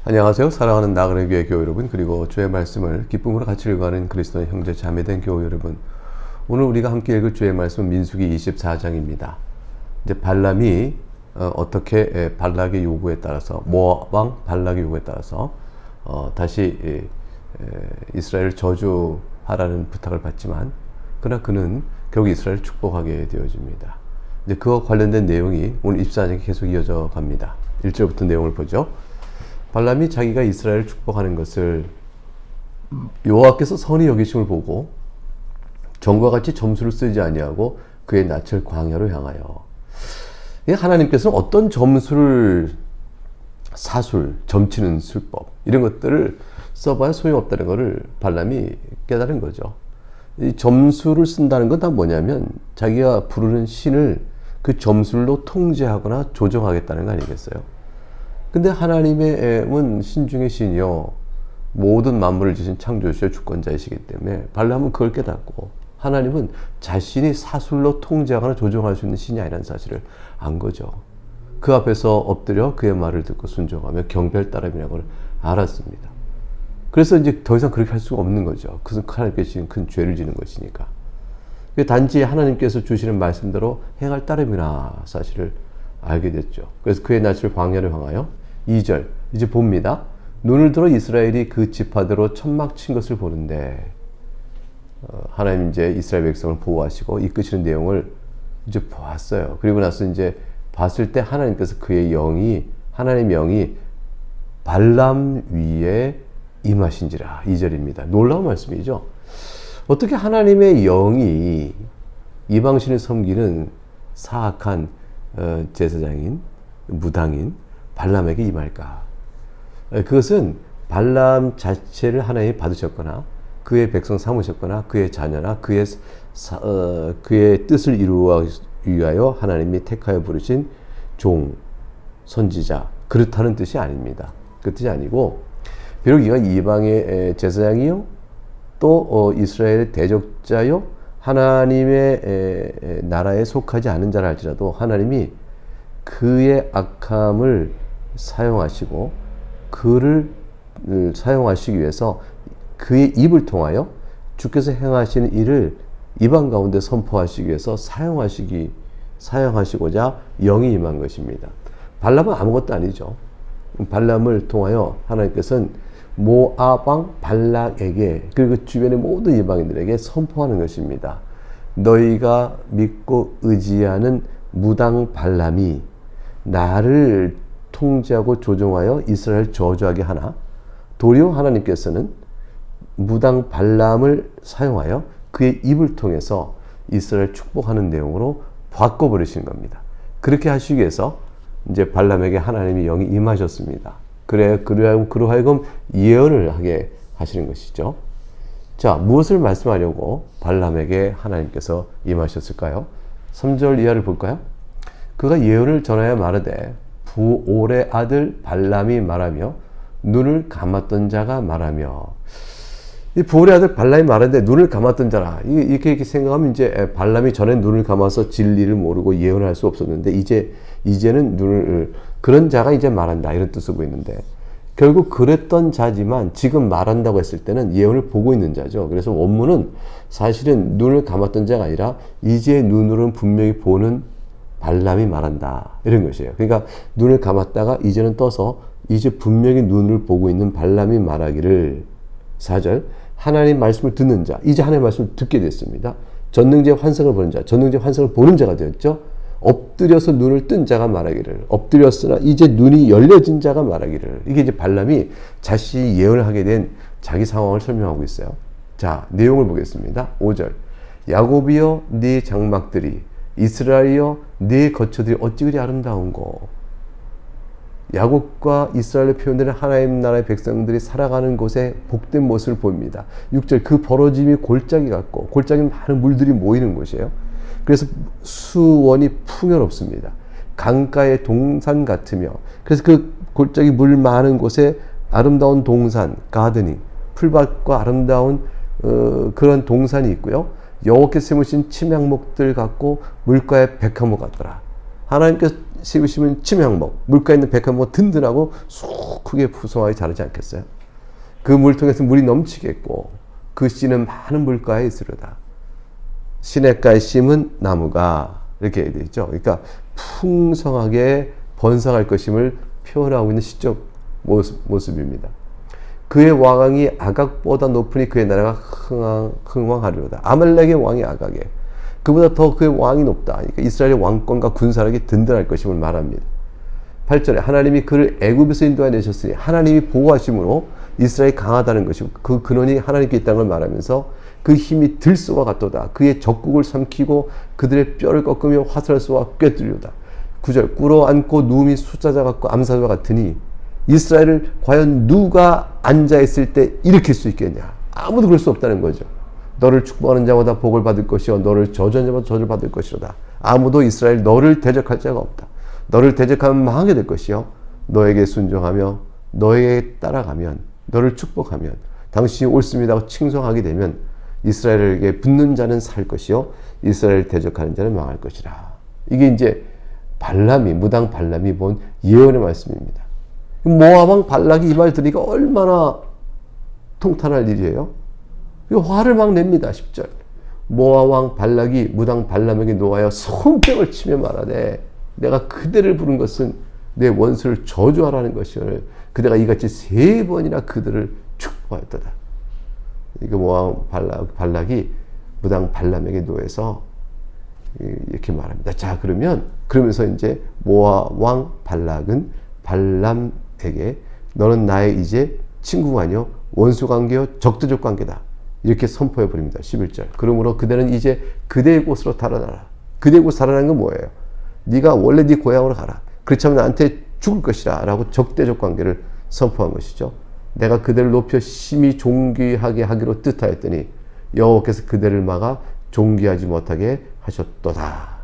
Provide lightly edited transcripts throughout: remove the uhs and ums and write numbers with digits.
안녕하세요. 사랑하는 나그네 교회 교회 여러분, 그리고 주의 말씀을 기쁨으로 같이 읽어가는 그리스도의 형제 자매된 교회 여러분, 오늘 우리가 함께 읽을 주의 말씀은 민수기 24장입니다. 이제 발람이 어떻게 발락의 요구에 따라서, 모압 왕 발락의 요구에 따라서 다시 이스라엘을 저주하라는 부탁을 받지만, 그러나 그는 결국 이스라엘을 축복하게 되어집니다. 이제 그와 관련된 내용이 오늘 24장에 계속 이어져 갑니다. 1절부터 내용을 보죠. 발람이 자기가 이스라엘을 축복하는 것을 여호와께서 선히 여기심을 보고 전과 같이 점수를 쓰지 아니하고 그의 낯을 광야로 향하여, 하나님께서는 어떤 점수를, 사술, 점치는 술법, 이런 것들을 써봐야 소용없다는 것을 발람이 깨달은 거죠. 이 점수를 쓴다는 건 다 뭐냐면 자기가 부르는 신을 그 점술로 통제하거나 조정하겠다는 거 아니겠어요? 근데 하나님은 신 중의 신이요, 모든 만물을 지신 창조주여 주권자이시기 때문에 발람은 그걸 깨닫고, 하나님은 자신이 사술로 통제하거나 조종할 수 있는 신이 아니라는 사실을 안 거죠. 그 앞에서 엎드려 그의 말을 듣고 순종하며 경배할 따름이라는 걸 알았습니다. 그래서 이제 더 이상 그렇게 할 수가 없는 거죠. 그것은 하나님께서 지은 큰 죄를 지는 것이니까. 단지 하나님께서 주시는 말씀대로 행할 따름이나 사실을 알게 됐죠. 그래서 그의 낯을 광야로 향하여, 2절 이제 봅니다. 눈을 들어 이스라엘이 그 지파대로 천막 친 것을 보는데, 하나님 이제 이스라엘 백성을 보호하시고 이끄시는 내용을 이제 보았어요. 그리고 나서 이제 봤을 때 하나님께서 그의 영이, 하나님의 영이 발람 위에 임하신지라. 2절입니다. 놀라운 말씀이죠. 어떻게 하나님의 영이 이방신을 섬기는 사악한 제사장인, 무당인 발람에게 임할까? 그것은 발람 자체를 하나님이 받으셨거나 그의 백성 삼으셨거나 그의 자녀나 그의 뜻을 이루기 위하여 하나님이 택하여 부르신 종, 선지자, 그렇다는 뜻이 아닙니다. 그 뜻이 아니고, 비록 이가 이방의 제사장이요, 또 이스라엘의 대적자요, 하나님의 나라에 속하지 않은 자라 할지라도 하나님이 그의 악함을 사용하시고 그를 사용하시기 위해서 그의 입을 통하여 주께서 행하시는 일을 이방 가운데 선포하시기 위해서 사용하시고자 영이 임한 것입니다. 발람은 아무것도 아니죠. 발람을 통하여 하나님께서는 모압 왕 발락에게, 그리고 주변의 모든 이방인들에게 선포하는 것입니다. 너희가 믿고 의지하는 무당 발람이 나를 통제하고 조종하여 이스라엘 저주하게 하나, 도리어 하나님께서는 무당 발람을 사용하여 그의 입을 통해서 이스라엘 축복하는 내용으로 바꿔버리신 겁니다. 그렇게 하시기 위해서 이제 발람에게 하나님의 영이 임하셨습니다. 그로 하여금 예언을 하게 하시는 것이죠. 자, 무엇을 말씀하려고 발람에게 하나님께서 임하셨을까요? 3절 이하를 볼까요? 그가 예언을 전하여 마르되 부올의 아들 발람이 말하며 눈을 감았던 자가 말하며, 이 부올의 아들 발람이 말하는데 눈을 감았던 자라, 이렇게 생각하면 이제 발람이 전에 눈을 감아서 진리를 모르고 예언을 할 수 없었는데 이제는 그런 자가 이제 말한다, 이런 뜻을 보이는데, 결국 그랬던 자지만 지금 말한다고 했을 때는 예언을 보고 있는 자죠. 그래서 원문은 사실은 눈을 감았던 자가 아니라 이제 눈으로는 분명히 보는 발람이 말한다, 이런 것이에요. 그러니까 눈을 감았다가 이제는 떠서 이제 분명히 눈을 보고 있는 발람이 말하기를, 4절 하나님 말씀을 듣는 자, 이제 하나님 말씀을 듣게 됐습니다. 전능제의 환상을 보는 자, 전능제의 환상을 보는 자가 되었죠. 엎드려서 눈을 뜬 자가 말하기를, 엎드렸으나 이제 눈이 열려진 자가 말하기를. 이게 이제 발람이 자신이 예언을 하게 된 자기 상황을 설명하고 있어요. 자, 내용을 보겠습니다. 5절 야곱이여 네 장막들이, 이스라엘이여 네 거처들이 어찌 그리 아름다운고. 야곱과 이스라엘로 표현되는 하나님 나라의 백성들이 살아가는 곳에 복된 모습을 보입니다. 6절 그 벌어짐이 골짜기 같고, 골짜기 많은 물들이 모이는 곳이에요. 그래서 수원이 풍요롭습니다. 강가의 동산 같으며, 그래서 그 골짜기 물 많은 곳에 아름다운 동산, 가드닝, 풀밭과 아름다운 그런 동산이 있고요. 여호와께서 세우신 침향목들 같고 물가의 백합목 같더라. 하나님께서 심으시면 침향목, 물가 있는 백합목 든든하고 쑥 크게 푸성하게 자라지 않겠어요? 그 물통에서 물이 넘치겠고 그 씨는 많은 물가에 있으려다. 시냇가에 심은 나무가 이렇게 되어 있죠. 그러니까 풍성하게 번성할 것임을 표현하고 있는 시적 모습입니다. 그의 왕이 아각보다 높으니 그의 나라가 흥왕하리로다. 아말렉의 왕이 아각에 그보다 더 그의 왕이 높다. 그러니까 이스라엘의 왕권과 군사력이 든든할 것임을 말합니다. 8절에 하나님이 그를 애굽에서 인도하내셨으니 하나님이 보호하심으로 이스라엘이 강하다는 것이고 그 근원이 하나님께 있다는 걸 말하면서 그 힘이 들소와 같도다. 그의 적국을 삼키고 그들의 뼈를 꺾으며 화살을 쏘아 꿰뚫리로다. 9절 꿇어 앉고 누움이 숫자자 같고 암사자와 같으니 이스라엘을 과연 누가 앉아있을 때 일으킬 수 있겠냐. 아무도 그럴 수 없다는 거죠. 너를 축복하는 자마다 복을 받을 것이요 너를 저주하는 자마다 저주를 받을 것이로다. 아무도 이스라엘 너를 대적할 자가 없다. 너를 대적하면 망하게 될 것이요 너에게 순종하며 너에게 따라가면 너를 축복하면 당신이 옳습니다 하고 칭송하게 되면 이스라엘에게 붙는 자는 살 것이요 이스라엘을 대적하는 자는 망할 것이라. 이게 이제 무당 발람이 본 예언의 말씀입니다. 모압 왕 발락이 이 말 들으니까 얼마나 통탄할 일이에요. 화를 막 냅니다. 10절 모압 왕 발락이 무당 발람에게 노하여 손뼉을 치며 말하되 내가 그대를 부른 것은 내 원수를 저주하라는 것이요 그대가 이같이 3번이나 그들을 축복하였도다. 이거 모압 발락이 무당 발람에게 노해서 이렇게 말합니다. 자, 그러면서 이제 모압 왕 발락은 발람에게 너는 나의 이제 친구가 아니요 원수 관계요 적대적 관계다. 이렇게 선포해 버립니다. 11절. 그러므로 그대는 이제 그대의 곳으로 달아나라. 그대의 곳 달아나는 건 뭐예요? 네가 원래 네 고향으로 가라. 그렇지 않으면 나한테 죽을 것이라 라고 적대적 관계를 선포한 것이죠. 내가 그대를 높여 심히 존귀하게 하기로 뜻하였더니 여호와께서 그대를 막아 존귀하지 못하게 하셨도다.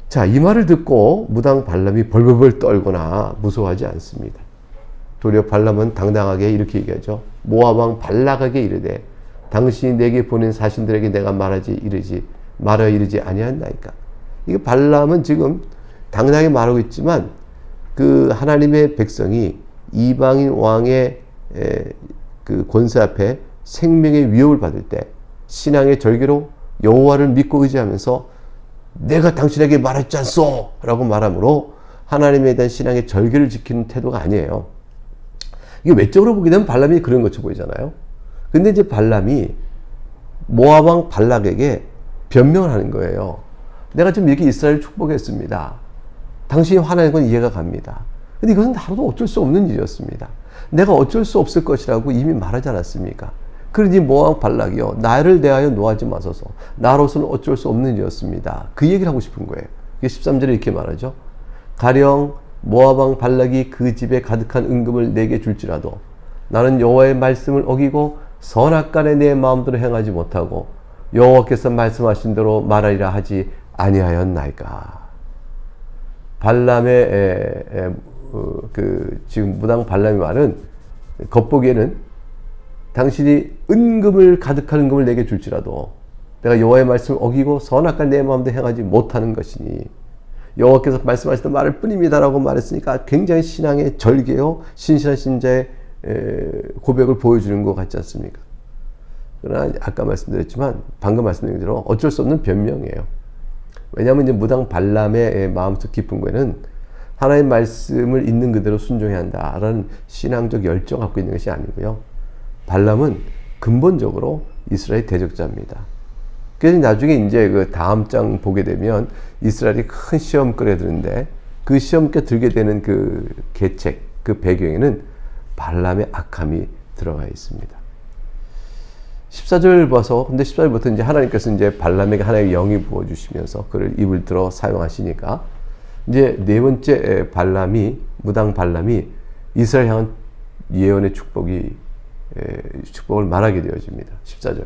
자, 이 말을 듣고 무당 발람이 벌벌벌 떨거나 무서워하지 않습니다. 도리어 발람은 당당하게 이렇게 얘기하죠. 모압 왕 발락에게 이르되 당신이 내게 보낸 사신들에게 내가 말하 이르지 아니하나이까. 이게 발람은 지금 당당하게 말하고 있지만 그 하나님의 백성이 이방인 왕의 그 권세 앞에 생명의 위협을 받을 때 신앙의 절개로 여호와를 믿고 의지하면서 내가 당신에게 말했지 않소 라고 말함으로 하나님에 대한 신앙의 절개를 지키는 태도가 아니에요. 이게 외적으로 보게 되면 발람이 그런 것처럼 보이잖아요. 근데 이제 발람이 모압 왕 발락에게 변명을 하는 거예요. 내가 지금 이렇게 이스라엘을 축복했습니다. 당신이 화나는 건 이해가 갑니다. 근데 이것은 하루도 어쩔 수 없는 일이었습니다. 내가 어쩔 수 없을 것이라고 이미 말하지 않았습니까? 그러니 모압 발락이요 나를 대하여 노하지 마소서. 나로서는 어쩔 수 없는 일이었습니다. 그 얘기를 하고 싶은 거예요. 13절에 이렇게 말하죠. 가령 모압 왕 발락이 그 집에 가득한 은금을 내게 줄지라도 나는 여호와의 말씀을 어기고 선악간에 내 마음대로 행하지 못하고 여호와께서 말씀하신 대로 말하리라 하지 아니하였나이까. 발람의 지금 무당 발람의 말은 겉보기에는 당신이 은금을 가득한 은금을 내게 줄지라도 내가 여호와의 말씀을 어기고 선악간 내 마음대로 행하지 못하는 것이니 여호와께서 말씀하시던 말을 뿐입니다라고 말했으니까 굉장히 신앙의 절개요 신실한 신자의 고백을 보여주는 것 같지 않습니까? 그러나 아까 말씀드렸지만 방금 말씀드린 대로 어쩔 수 없는 변명이에요. 왜냐하면 이제 무당 발람의 마음속 깊은 거에는 하나님의 말씀을 있는 그대로 순종해야 한다라는 신앙적 열정 갖고 있는 것이 아니고요. 발람은 근본적으로 이스라엘 대적자입니다. 그래서 나중에 이제 그 다음 장 보게 되면 이스라엘이 큰 시험거리에 드는데 그 시험거리에 들게 되는 그 계책, 그 배경에는 발람의 악함이 들어가 있습니다. 14절 봐서, 근데 14절부터 이제 하나님께서 이제 발람에게 하나님의 영이 부어주시면서 그를 입을 들어 사용하시니까 이제 네 번째 무당 발람이 이스라엘 향한 예언의 축복을 말하게 되어집니다. 14절.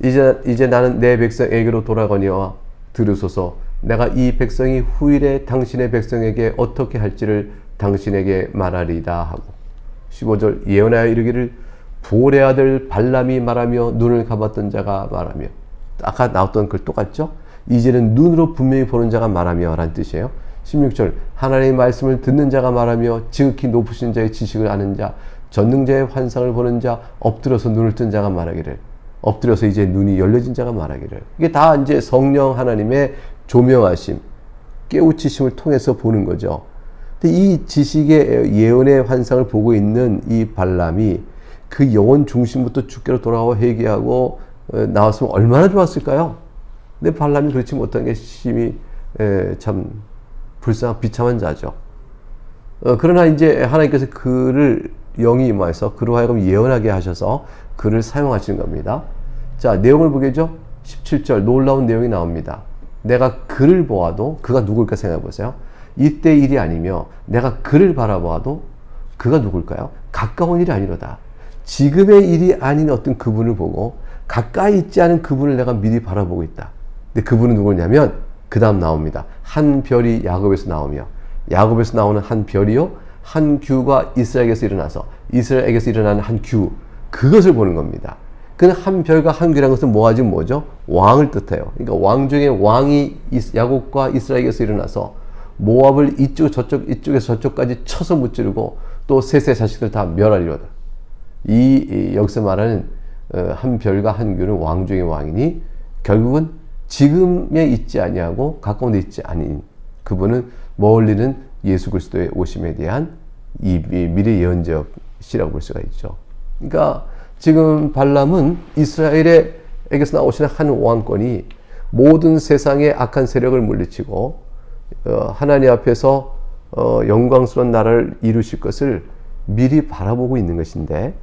이제 나는 내 백성에게로 돌아가니와 들으소서. 내가 이 백성이 후일에 당신의 백성에게 어떻게 할지를 당신에게 말하리이다 하고 15절. 예언하여 이르기를 볼의 아들 발람이 말하며 눈을 감았던 자가 말하며 아까 나왔던 글 똑같죠? 이제는 눈으로 분명히 보는 자가 말하며 라는 뜻이에요. 16절 하나님의 말씀을 듣는 자가 말하며 지극히 높으신 자의 지식을 아는 자 전능자의 환상을 보는 자 엎드려서 눈을 뜬 자가 말하기를 엎드려서 이제 눈이 열려진 자가 말하기를 이게 다 이제 성령 하나님의 조명하심 깨우치심을 통해서 보는 거죠. 근데 이 지식의 예언의 환상을 보고 있는 이 발람이 그 영혼 중심부터 주께로 돌아와 회개하고 나왔으면 얼마나 좋았을까요? 근데 발람이 그렇지 못한 게 심히 참 불쌍한 비참한 자죠. 그러나 이제 하나님께서 그를 영이 임하여서 그로 하여금 예언하게 하셔서 그를 사용하시는 겁니다. 자, 내용을 보겠죠? 17절 놀라운 내용이 나옵니다. 내가 그를 보아도 그가 누굴까 생각해 보세요. 이때 일이 아니며 내가 그를 바라보아도 그가 누굴까요? 가까운 일이 아니로다. 지금의 일이 아닌 어떤 그분을 보고 가까이 있지 않은 그분을 내가 미리 바라보고 있다. 근데 그분은 누구냐면 그 다음 나옵니다. 한 별이 야곱에서 나오며 야곱에서 나오는 한 별이요 한 규가 이스라엘에게서 일어나서 이스라엘에게서 일어나는 한 규 그것을 보는 겁니다. 그 한 별과 한 규라는 것은 뭐죠? 왕을 뜻해요. 그러니까 왕 중에 왕이 야곱과 이스라엘에게서 일어나서 모압을 이쪽에서 저쪽까지 쳐서 무찌르고 또 셋의 자식들 다 멸하리로다. 여기서 말하는 한 별과 한 규는 왕 중의 왕이니 결국은 지금에 있지 아니하고 가까운 데 있지 아닌 그분은 멀리는 예수 그리스도의 오심에 대한 이 미래 예언자시라고 볼 수가 있죠. 그러니까 지금 발람은 이스라엘에게서 나오시는 한 왕권이 모든 세상의 악한 세력을 물리치고 하나님 앞에서 영광스러운 나라를 이루실 것을 미리 바라보고 있는 것인데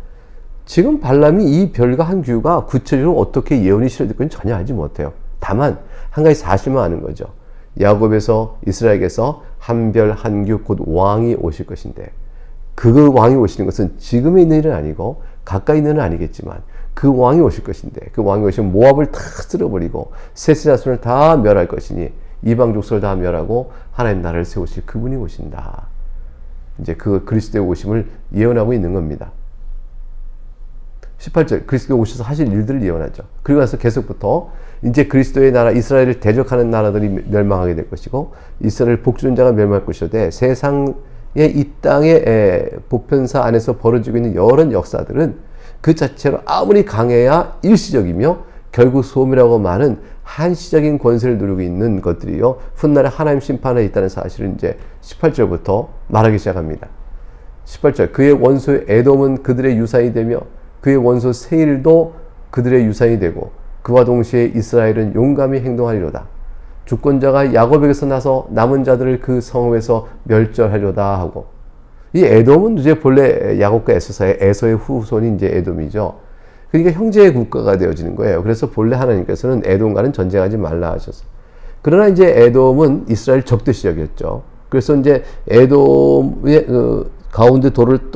지금 발람이 이 별과 한 규가 구체적으로 어떻게 예언이 실현될 건지 전혀 알지 못해요. 다만 한 가지 사실만 아는 거죠. 야곱에서 이스라엘에게서 한 별 한 규 곧 왕이 오실 것인데 그 왕이 오시는 것은 지금에 있는 일은 아니고 가까이 있는 일은 아니겠지만 그 왕이 오실 것인데 그 왕이 오시면 모압을 다 쓸어버리고 셋의 자손을 다 멸할 것이니 이방 족속을 다 멸하고 하나님 나라를 세우실 그분이 오신다. 이제 그 그리스도의 오심을 예언하고 있는 겁니다. 18절 그리스도가 오셔서 하실 일들을 예언하죠. 그리고 나서 계속부터 이제 그리스도의 나라 이스라엘을 대적하는 나라들이 멸망하게 될 것이고 이스라엘 복주는 자가 멸망할 것이되 세상의 이 땅의 보편사 안에서 벌어지고 있는 여러 역사들은 그 자체로 아무리 강해야 일시적이며 결국 소멸하고 마는 한시적인 권세를 누리고 있는 것들이요 훗날에 하나님 심판에 있다는 사실을 이제 18절부터 말하기 시작합니다. 18절 그의 원수 에돔은 그들의 유산이 되며 그의 원수 세일도 그들의 유산이 되고 그와 동시에 이스라엘은 용감히 행동하리로다. 주권자가 야곱에게서 나서 남은 자들을 그 성읍에서 멸절하려다 하고 이 에돔은 이제 본래 야곱과 에서의 후손이 이제 에돔이죠. 그러니까 형제의 국가가 되어지는 거예요. 그래서 본래 하나님께서는 에돔과는 전쟁하지 말라 하셨어. 그러나 이제 에돔은 이스라엘 적대 시작이었죠. 그래서 이제 에돔의 가운데 도를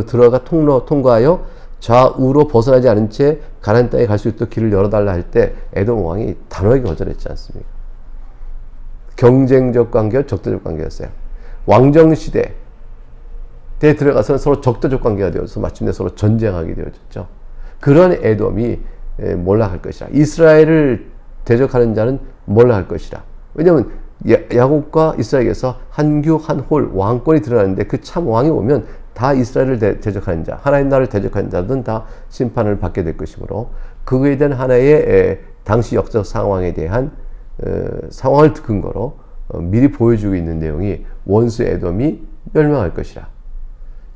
들어가 통과하여 좌우로 벗어나지 않은 채 가나안 땅에 갈 수 있도록 길을 열어달라 할 때 에돔 왕이 단호하게 거절했지 않습니까? 경쟁적 관계와 적대적 관계였어요. 왕정 시대에 들어가서는 서로 적대적 관계가 되어서 마침내 서로 전쟁하게 되어졌죠. 그런 에돔이 몰락할 것이라. 이스라엘을 대적하는 자는 몰락할 것이라. 왜냐하면 야곱과 이스라엘에서 한규 한홀 왕권이 드러나는데 그 참 왕이 오면 다 이스라엘을 대적하는 자, 하나님 나라를 대적하는 자들은 다 심판을 받게 될 것이므로 그거에 대한 하나의 당시 역사적 상황에 대한 상황을 근거로 미리 보여주고 있는 내용이 원수 에돔이 멸망할 것이라.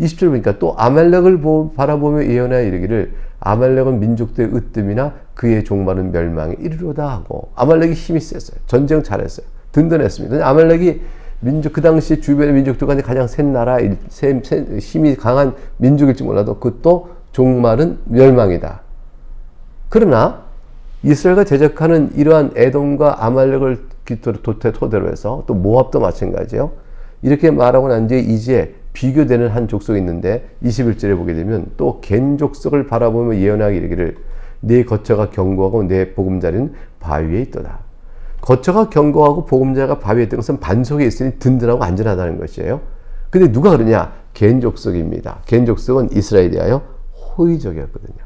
20절 보니까 또 아말렉을 바라보며 예언하여 이르기를 아말렉은 민족들의 으뜸이나 그의 종말은 멸망에 이르로다 하고 아말렉이 힘이 셌어요. 전쟁 잘했어요. 든든했습니다. 아말렉이 그 당시 주변의 민족들 가운데 가장 센 나라, 힘이 강한 민족일지 몰라도 그것도 종말은 멸망이다. 그러나 이스라엘과 대적하는 이러한 에돔과 아말렉을 토대로 해서 또 모압도 마찬가지예요. 이렇게 말하고 난 뒤에 이제 비교되는 한 족속이 있는데 21절에 보게 되면 또 겐 족속을 바라보며 예언하기 이르기를 네 거처가 견고하고 네 보금자리는 바위에 있도다. 거처가 견고하고 보금자리가 바위에 있던 것은 반석에 있으니 든든하고 안전하다는 것이에요. 근데 누가 그러냐? 겐 족속입니다. 겐 족속은 이스라엘에 대하여 호의적이었거든요.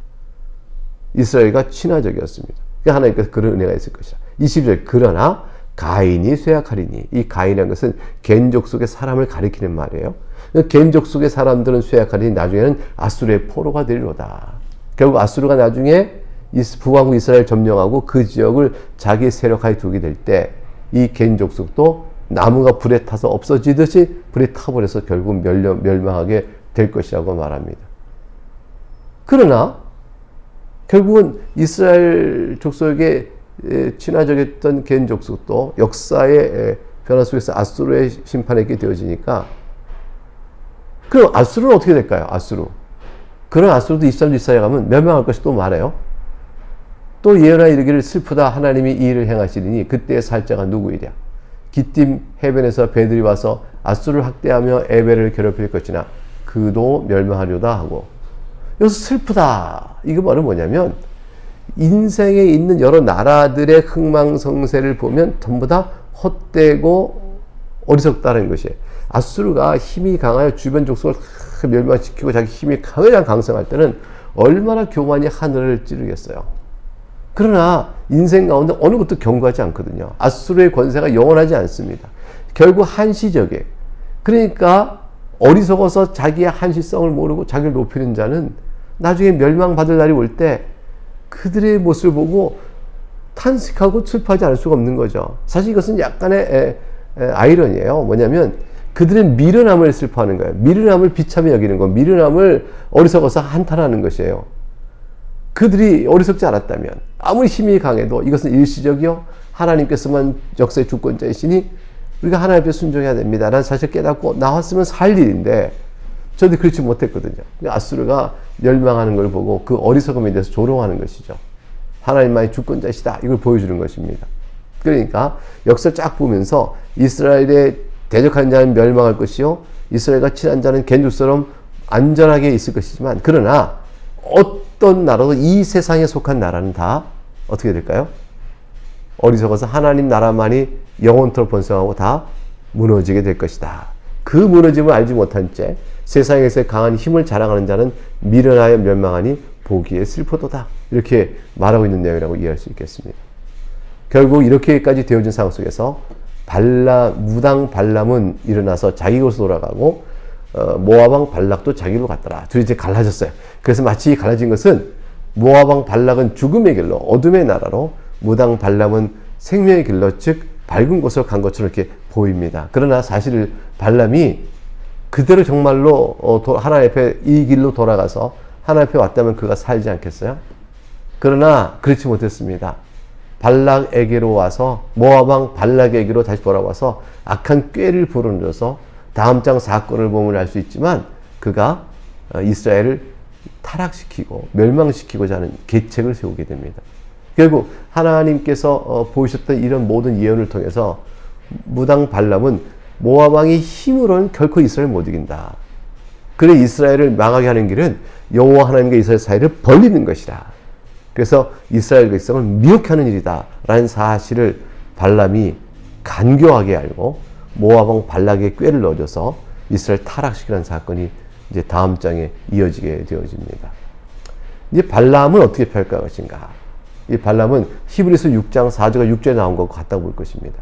이스라엘과 친화적이었습니다. 그러니까 하나님께서 그런 은혜가 있을 것이다. 20절 그러나 가인이 쇠약하리니, 이 가인이라는 것은 겐족 속의 사람을 가리키는 말이에요. 겐족 속의 사람들은 쇠약하리니 나중에는 아수르의 포로가 되리로다. 결국 아수르가 나중에 북왕국 이스라엘 점령하고 그 지역을 자기 세력하에 두게 될 때 이 겐족 속도 나무가 불에 타서 없어지듯이 불에 타버려서 결국 멸망하게 될 것이라고 말합니다. 그러나 결국은 이스라엘 족속에 친화적이었던 겐 족속도 역사의 변화 속에서 아수르의 심판에 있게 되어지니까, 그럼 아수르는 어떻게 될까요? 아수르. 그런 아수르도 23절 24절에 가면 멸망할 것이 또 말해요. 또 예언하여 이르기를 슬프다 하나님이 이 일을 행하시리니 그때의 살자가 누구이랴. 기띔 해변에서 배들이 와서 아수르를 학대하며 에벨을 괴롭힐 것이나 그도 멸망하려다 하고, 여기서 슬프다 이거 말은 뭐냐면 인생에 있는 여러 나라들의 흥망성쇠를 보면 전부 다 헛되고 어리석다는 것이에요. 아수르가 힘이 강하여 주변 족속을 멸망시키고 자기 힘이 가장 강성할 때는 얼마나 교만이 하늘을 찌르겠어요. 그러나 인생 가운데 어느 것도 견고하지 않거든요. 아수르의 권세가 영원하지 않습니다. 결국 한시적이에요. 그러니까 어리석어서 자기의 한시성을 모르고 자기를 높이는 자는 나중에 멸망받을 날이 올 때 그들의 모습을 보고 탄식하고 슬퍼하지 않을 수가 없는 거죠. 사실 이것은 약간의 아이러니예요. 뭐냐면 그들의 미련함을 슬퍼하는 거예요. 미련함을 비참히 여기는 거, 미련함을 어리석어서 한탄하는 것이에요. 그들이 어리석지 않았다면 아무리 힘이 강해도 이것은 일시적이요, 하나님께서만 역사의 주권자이시니 우리가 하나님 앞에 순종해야 됩니다. 난 사실 깨닫고 나왔으면 살 일인데 저도 그렇지 못했거든요. 아수르가 멸망하는 걸 보고 그 어리석음에 대해서 조롱하는 것이죠. 하나님만이 주권자시다 이걸 보여주는 것입니다. 그러니까 역사를 쫙 보면서 이스라엘에 대적하는 자는 멸망할 것이요, 이스라엘과 친한 자는 겐족처럼 안전하게 있을 것이지만, 그러나 어떤 나라도 이 세상에 속한 나라는 다 어떻게 될까요? 어리석어서 하나님 나라만이 영원토록 번성하고 다 무너지게 될 것이다. 그 무너짐을 알지 못한 채 세상에서 강한 힘을 자랑하는 자는 미련하여 멸망하니 보기에 슬프도다. 이렇게 말하고 있는 내용이라고 이해할 수 있겠습니다. 결국 이렇게까지 되어진 상황 속에서 무당 발람은 일어나서 자기 곳으로 돌아가고 모압왕 발락도 자기로 갔더라. 둘이 이제 갈라졌어요. 그래서 마치 갈라진 것은 모압왕 발락은 죽음의 길로, 어둠의 나라로, 무당 발람은 생명의 길로, 즉 밝은 곳으로 간 것처럼 이렇게 보입니다. 그러나 사실 발람이 그대로 정말로 하나님 앞에 이 길로 돌아가서 하나님 앞에 왔다면 그가 살지 않겠어요? 그러나 그렇지 못했습니다. 발락에게로 와서, 모압왕 발락에게로 다시 돌아와서 악한 꾀를 불어넣어서 다음 장 사건을 보면 알 수 있지만 그가 이스라엘을 타락시키고 멸망시키고자 하는 계책을 세우게 됩니다. 결국 하나님께서 보이셨던 이런 모든 예언을 통해서 무당 발람은 모압 왕의 힘으로는 결코 이스라엘을 못 이긴다. 그래 이스라엘을 망하게 하는 길은 여호와 하나님과 이스라엘 사이를 벌리는 것이다. 그래서 이스라엘 백성을 미혹하는 일이다 라는 사실을 발람이 간교하게 알고 모압 왕 발락의 꾀를 넣어줘서 이스라엘 타락시키는 사건이 이제 다음 장에 이어지게 되어집니다. 이제 발람은 어떻게 평가할 것인가? 이 발람은 히브리서 6장 4절과 6절에 나온 것과 같다고 볼 것입니다.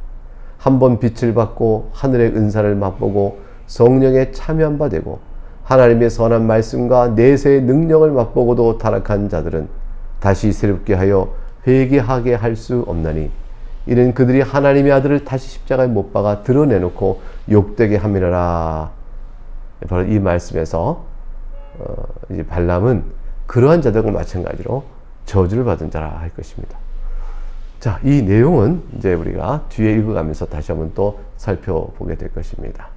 한번 빛을 받고 하늘의 은사를 맛보고 성령에 참여한 바 되고 하나님의 선한 말씀과 내세의 능력을 맛보고도 타락한 자들은 다시 새롭게 하여 회개하게 할 수 없나니 이는 그들이 하나님의 아들을 다시 십자가에 못 박아 드러내놓고 욕되게 함이라. 바로 이 말씀에서 이제 발람은 그러한 자들과 마찬가지로 저주를 받은 자라 할 것입니다. 자, 이 내용은 이제 우리가 뒤에 읽어가면서 다시 한번 또 살펴보게 될 것입니다.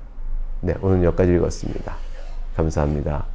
네, 오늘 여기까지 읽었습니다. 감사합니다.